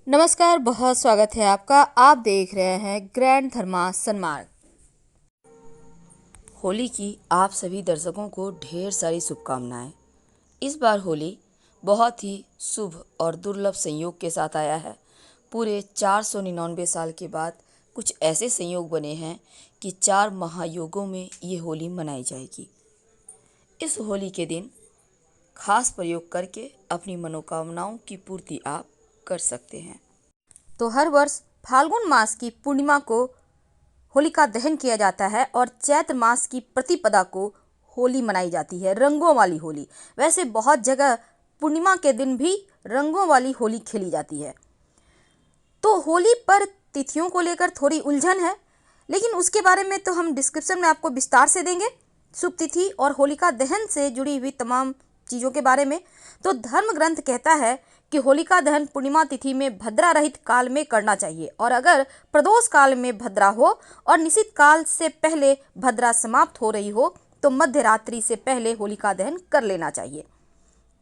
नमस्कार, बहुत स्वागत है आपका। आप देख रहे हैं ग्रैंड धर्मा सन्मार्ग। होली की आप सभी दर्शकों को ढेर सारी शुभकामनाएं। इस बार होली बहुत ही शुभ और दुर्लभ संयोग के साथ आया है। पूरे 499 साल के बाद कुछ ऐसे संयोग बने हैं कि 4 महायुगों में ये होली मनाई जाएगी। इस होली के दिन खास प्रयोग करके अपनी मनोकामनाओं की पूर्ति आप कर सकते हैं। तो हर वर्ष फाल्गुन मास की पूर्णिमा को होलिका दहन किया जाता है और चैत्र मास की प्रतिपदा को होली मनाई जाती है, रंगों वाली होली। वैसे बहुत जगह पूर्णिमा के दिन भी रंगों वाली होली खेली जाती है। तो होली पर तिथियों को लेकर थोड़ी उलझन है, लेकिन उसके बारे में तो हम डिस्क्रिप्शन में आपको विस्तार से देंगे, शुभ तिथि और होलिका दहन से जुड़ी हुई तमाम चीज़ों के बारे में। तो धर्म ग्रंथ कहता है कि होलिका दहन पूर्णिमा तिथि में भद्रा रहित काल में करना चाहिए, और अगर प्रदोष काल में भद्रा हो और निश्चित काल से पहले भद्रा समाप्त हो रही हो तो मध्य रात्रि से पहले होलिका दहन कर लेना चाहिए।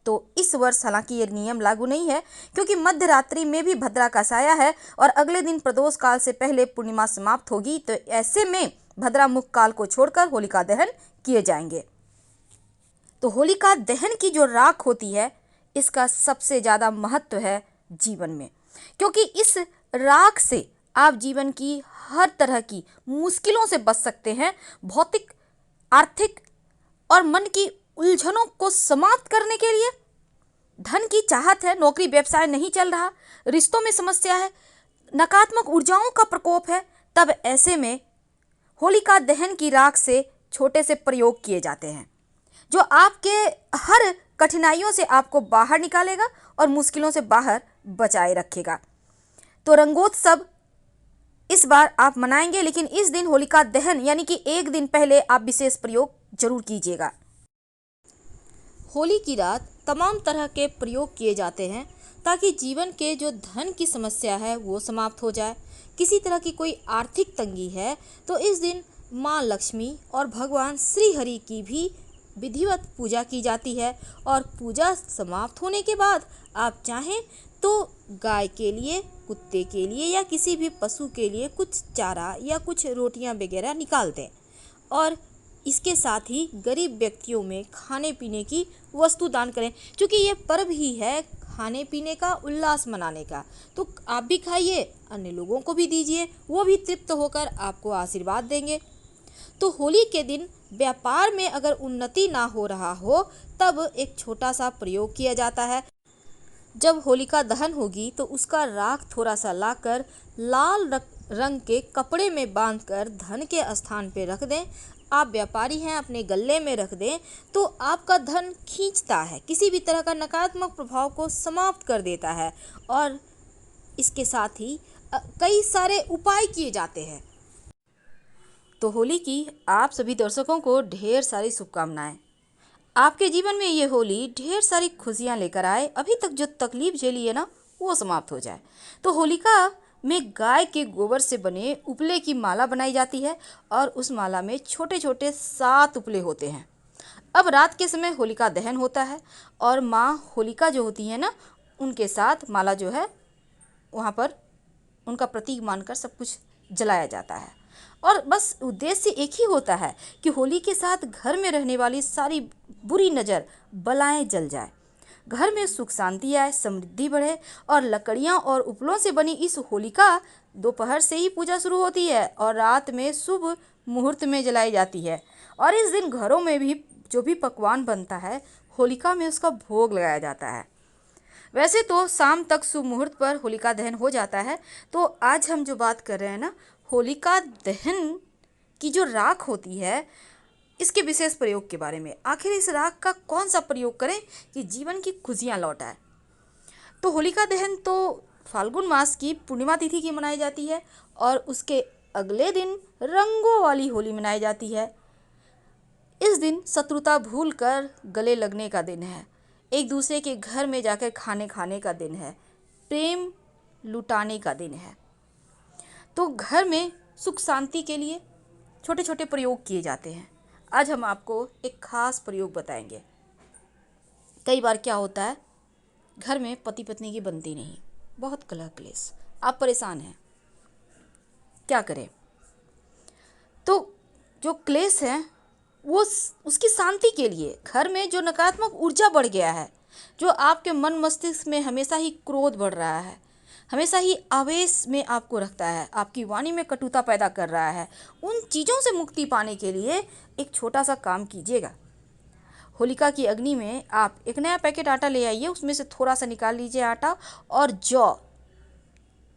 तो इस वर्ष हालांकि ये नियम लागू नहीं है, क्योंकि मध्य रात्रि में भी भद्रा का साया है और अगले दिन प्रदोष काल से पहले पूर्णिमा समाप्त होगी। तो ऐसे में भद्रा मुख काल को छोड़कर होलिका दहन किए जाएंगे। तो होलिका दहन की जो राख होती है, इसका सबसे ज़्यादा महत्व है जीवन में, क्योंकि इस राख से आप जीवन की हर तरह की मुश्किलों से बच सकते हैं। भौतिक, आर्थिक और मन की उलझनों को समाप्त करने के लिए धन की चाहत है, नौकरी व्यवसाय नहीं चल रहा, रिश्तों में समस्या है, नकारात्मक ऊर्जाओं का प्रकोप है, तब ऐसे में होलिका दहन की राख से छोटे से प्रयोग किए जाते हैं, जो आपके हर कठिनाइयों से आपको बाहर निकालेगा और मुश्किलों से बाहर बचाए रखेगा। तो रंगोत्सव इस बार आप मनाएंगे, लेकिन इस दिन होलिका दहन यानी कि एक दिन पहले आप विशेष प्रयोग जरूर कीजिएगा। होली की रात तमाम तरह के प्रयोग किए जाते हैं ताकि जीवन के जो धन की समस्या है वो समाप्त हो जाए। किसी तरह की कोई आर्थिक तंगी है तो इस दिन माँ लक्ष्मी और भगवान श्री हरि की भी विधिवत पूजा की जाती है, और पूजा समाप्त होने के बाद आप चाहें तो गाय के लिए, कुत्ते के लिए या किसी भी पशु के लिए कुछ चारा या कुछ रोटियां वगैरह निकाल दें, और इसके साथ ही गरीब व्यक्तियों में खाने पीने की वस्तु दान करें। क्योंकि ये पर्व ही है खाने पीने का, उल्लास मनाने का, तो आप भी खाइए, अन्य लोगों को भी दीजिए, वो भी तृप्त होकर आपको आशीर्वाद देंगे। तो होली के दिन व्यापार में अगर उन्नति ना हो रहा हो तब एक छोटा सा प्रयोग किया जाता है। जब होलिका दहन होगी तो उसका राख थोड़ा सा लाकर लाल रंग के कपड़े में बांधकर धन के स्थान पे रख दें। आप व्यापारी हैं, अपने गल्ले में रख दें तो आपका धन खींचता है, किसी भी तरह का नकारात्मक प्रभाव को समाप्त कर देता है। और इसके साथ ही कई सारे उपाय किए जाते हैं। तो होली की आप सभी दर्शकों को ढेर सारी शुभकामनाएं। आपके जीवन में ये होली ढेर सारी खुशियां लेकर आए, अभी तक जो तकलीफ झेली है ना वो समाप्त हो जाए। तो होलिका में गाय के गोबर से बने उपले की माला बनाई जाती है और उस माला में छोटे छोटे 7 उपले होते हैं। अब रात के समय होलिका दहन होता है और माँ होलिका जो होती है ना, उनके साथ माला जो है वहाँ पर उनका प्रतीक मानकर सब कुछ जलाया जाता है, और बस उद्देश्य एक ही होता है कि होली के साथ घर में रहने वाली सारी बुरी नज़र बलाएं जल जाए, घर में सुख शांति आए, समृद्धि बढ़े। और लकड़ियां और उपलों से बनी इस होलिका दोपहर से ही पूजा शुरू होती है और रात में शुभ मुहूर्त में जलाई जाती है। और इस दिन घरों में भी जो भी पकवान बनता है होलिका में उसका भोग लगाया जाता है। वैसे तो शाम तक शुभ मुहूर्त पर होलिका दहन हो जाता है। तो आज हम जो बात कर रहे हैं ना, होलिका दहन की जो राख होती है इसके विशेष प्रयोग के बारे में। आखिर इस राख का कौन सा प्रयोग करें कि जीवन की खुशियाँ लौट आए। तो होलिका दहन तो फाल्गुन मास की पूर्णिमा तिथि की मनाई जाती है और उसके अगले दिन रंगों वाली होली मनाई जाती है। इस दिन शत्रुता भूलकर गले लगने का दिन है, एक दूसरे के घर में जाकर खाने का दिन है, प्रेम लुटाने का दिन है। तो घर में सुख शांति के लिए छोटे छोटे प्रयोग किए जाते हैं। आज हम आपको एक खास प्रयोग बताएंगे। कई बार क्या होता है, घर में पति पत्नी की बनती नहीं, बहुत कलह क्लेश, आप परेशान हैं, क्या करें? तो जो क्लेश है वो उसकी शांति के लिए घर में जो नकारात्मक ऊर्जा बढ़ गया है, जो आपके मन मस्तिष्क में हमेशा ही क्रोध बढ़ रहा है, हमेशा ही आवेश में आपको रखता है, आपकी वाणी में कटुता पैदा कर रहा है, उन चीज़ों से मुक्ति पाने के लिए एक छोटा सा काम कीजिएगा। होलिका की अग्नि में आप एक नया पैकेट आटा ले आइए, उसमें से थोड़ा सा निकाल लीजिए आटा, और जौ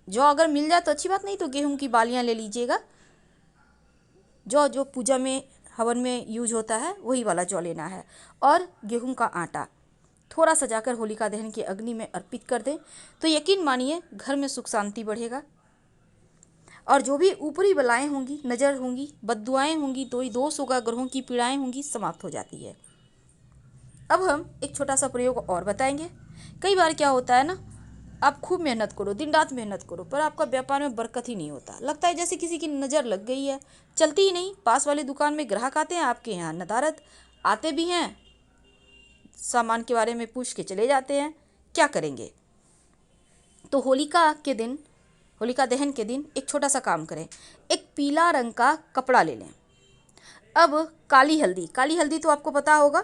जौ अगर मिल जाए तो अच्छी बात, नहीं तो गेहूं की बालियां ले लीजिएगा। जौ जो पूजा में हवन में यूज होता है वही वाला जौ लेना है, और गेहूं का आटा थोड़ा सा जाकर होलिका दहन की अग्नि में अर्पित कर दें, तो यकीन मानिए घर में सुख शांति बढ़ेगा, और जो भी ऊपरी बलाएं होंगी, नज़र होंगी, बद्दुआएं होंगी, तो दोष होगा, ग्रहों की पीड़ाएं होंगी, समाप्त हो जाती है। अब हम एक छोटा सा प्रयोग और बताएंगे। कई बार क्या होता है ना, आप खूब मेहनत करो, दिन रात मेहनत करो, पर आपका व्यापार में बरकत ही नहीं होता, लगता है जैसे किसी की नज़र लग गई है, चलती ही नहीं। पास वाली दुकान में ग्राहक आते हैं, आपके यहाँ नदारद आते भी हैं, सामान के बारे में पूछ के चले जाते हैं, क्या करेंगे? तो होलिका दहन के दिन एक छोटा सा काम करें, एक पीला रंग का कपड़ा ले लें। अब काली हल्दी तो आपको पता होगा,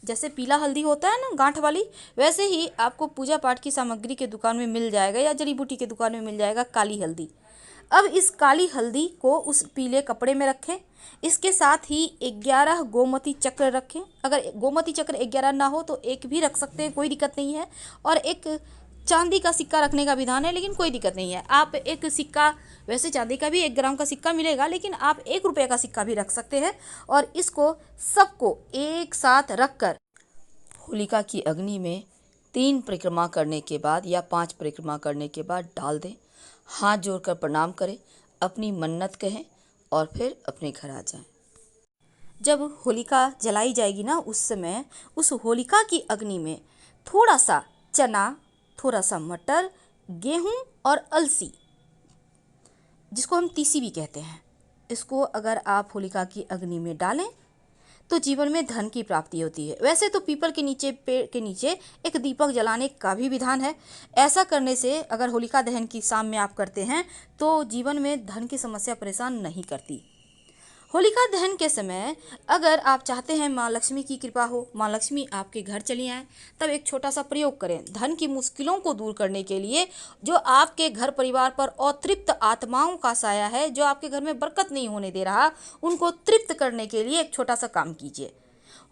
जैसे पीला हल्दी होता है ना गांठ वाली, वैसे ही आपको पूजा पाठ की सामग्री के दुकान में मिल जाएगा या जड़ी बूटी के दुकान में मिल जाएगा काली हल्दी। अब इस काली हल्दी को उस पीले कपड़े में रखें, इसके साथ ही 11 गोमती चक्र रखें। अगर गोमती चक्र 11 ना हो तो एक भी रख सकते हैं, कोई दिक्कत नहीं है। और एक चांदी का सिक्का रखने का विधान है, लेकिन कोई दिक्कत नहीं है। आप एक सिक्का, वैसे चांदी का भी 1 ग्राम का सिक्का मिलेगा, लेकिन आप 1 रुपये का सिक्का भी रख सकते हैं, और इसको सबको एक साथ रखकर होलिका की अग्नि में 3 परिक्रमा करने के बाद या 5 परिक्रमा करने के बाद डाल दें। हाथ जोड़कर प्रणाम करें, अपनी मन्नत कहें और फिर अपने घर आ जाएं। जब होलिका जलाई जाएगी ना, उस समय उस होलिका की अग्नि में थोड़ा सा चना, थोड़ा सा मटर, गेहूं और अलसी, जिसको हम तीसी भी कहते हैं, इसको अगर आप होलिका की अग्नि में डालें तो जीवन में धन की प्राप्ति होती है। वैसे तो पीपल के नीचे, पेड़ के नीचे एक दीपक जलाने का भी विधान है। ऐसा करने से अगर होलिका दहन की शाम में आप करते हैं तो जीवन में धन की समस्या परेशान नहीं करती। होलिका दहन के समय अगर आप चाहते हैं माँ लक्ष्मी की कृपा हो, माँ लक्ष्मी आपके घर चली आएँ, तब एक छोटा सा प्रयोग करें। धन की मुश्किलों को दूर करने के लिए, जो आपके घर परिवार पर अतृप्त आत्माओं का साया है, जो आपके घर में बरकत नहीं होने दे रहा, उनको तृप्त करने के लिए एक छोटा सा काम कीजिए।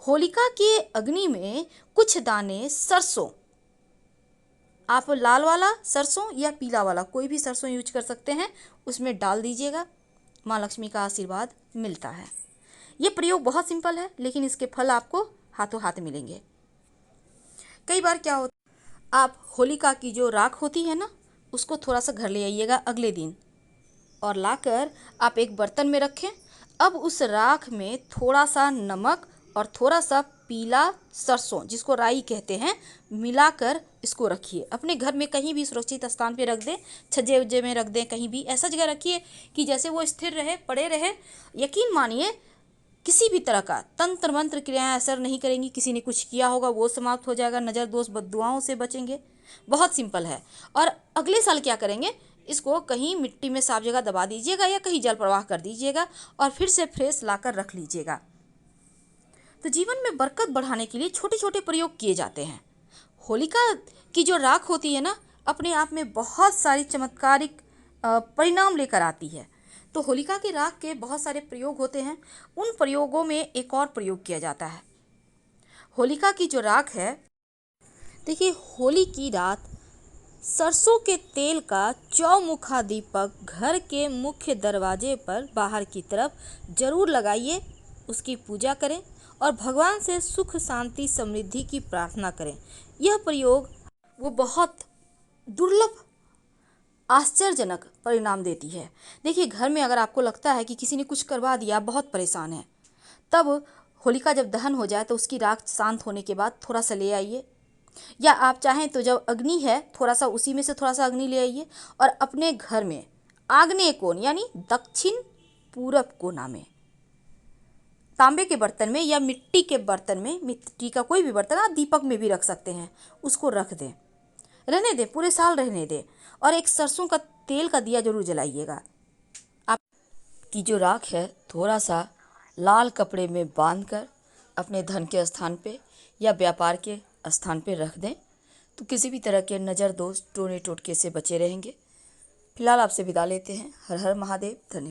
होलिका के अग्नि में कुछ दाने सरसों, आप लाल वाला सरसों या पीला वाला कोई भी सरसों यूज कर सकते हैं, उसमें डाल दीजिएगा। माँ लक्ष्मी का आशीर्वाद मिलता है। ये प्रयोग बहुत सिंपल है, लेकिन इसके फल आपको हाथों हाथ मिलेंगे। कई बार क्या होता है, आप होलिका की जो राख होती है ना, उसको थोड़ा सा घर ले आइएगा अगले दिन, और लाकर आप एक बर्तन में रखें। अब उस राख में थोड़ा सा नमक और थोड़ा सा पीला सरसों, जिसको राई कहते हैं, मिलाकर इसको रखिए। अपने घर में कहीं भी सुरक्षित स्थान पे रख दें, छज्जे उज्जे में रख दें, कहीं भी ऐसा जगह रखिए कि जैसे वो स्थिर रहे, पड़े रहे। यकीन मानिए किसी भी तरह का तंत्र मंत्र क्रियाएं असर नहीं करेंगी। किसी ने कुछ किया होगा वो समाप्त हो जाएगा, नज़र दोष बद्दुआओं से बचेंगे। बहुत सिंपल है। और अगले साल क्या करेंगे, इसको कहीं मिट्टी में साफ जगह दबा दीजिएगा या कहीं जल प्रवाह कर दीजिएगा, और फिर से फ्रेश लाकर रख लीजिएगा। तो जीवन में बरकत बढ़ाने के लिए छोटे छोटे प्रयोग किए जाते हैं। होलिका की जो राख होती है ना, अपने आप में बहुत सारी चमत्कारिक परिणाम लेकर आती है। तो होलिका की राख के बहुत सारे प्रयोग होते हैं। उन प्रयोगों में एक और प्रयोग किया जाता है। होलिका की जो राख है, देखिए, होली की रात सरसों के तेल का चौमुखा दीपक घर के मुख्य दरवाजे पर बाहर की तरफ जरूर लगाइए, उसकी पूजा करें और भगवान से सुख शांति समृद्धि की प्रार्थना करें। यह प्रयोग वो बहुत दुर्लभ आश्चर्यजनक परिणाम देती है। देखिए, घर में अगर आपको लगता है कि किसी ने कुछ करवा दिया, बहुत परेशान है, तब होलिका जब दहन हो जाए तो उसकी राख शांत होने के बाद थोड़ा सा ले आइए, या आप चाहें तो जब अग्नि है थोड़ा सा उसी में से थोड़ा सा अग्नि ले आइए, और अपने घर में आग्नेय कोण यानी दक्षिण पूरब कोना में तांबे के बर्तन में या मिट्टी के बर्तन में, मिट्टी का कोई भी बर्तन, आप दीपक में भी रख सकते हैं, उसको रख दें। रहने दे, पूरे साल रहने दे। और एक सरसों का तेल का दिया जरूर जलाइएगा। आपकी जो राख है थोड़ा सा लाल कपड़े में बांधकर अपने धन के स्थान पे या व्यापार के स्थान पे रख दें तो किसी भी तरह के नज़र दोष टोने टोटके से बचे रहेंगे। फिलहाल आपसे विदा लेते हैं। हर हर महादेव। धन्यवाद।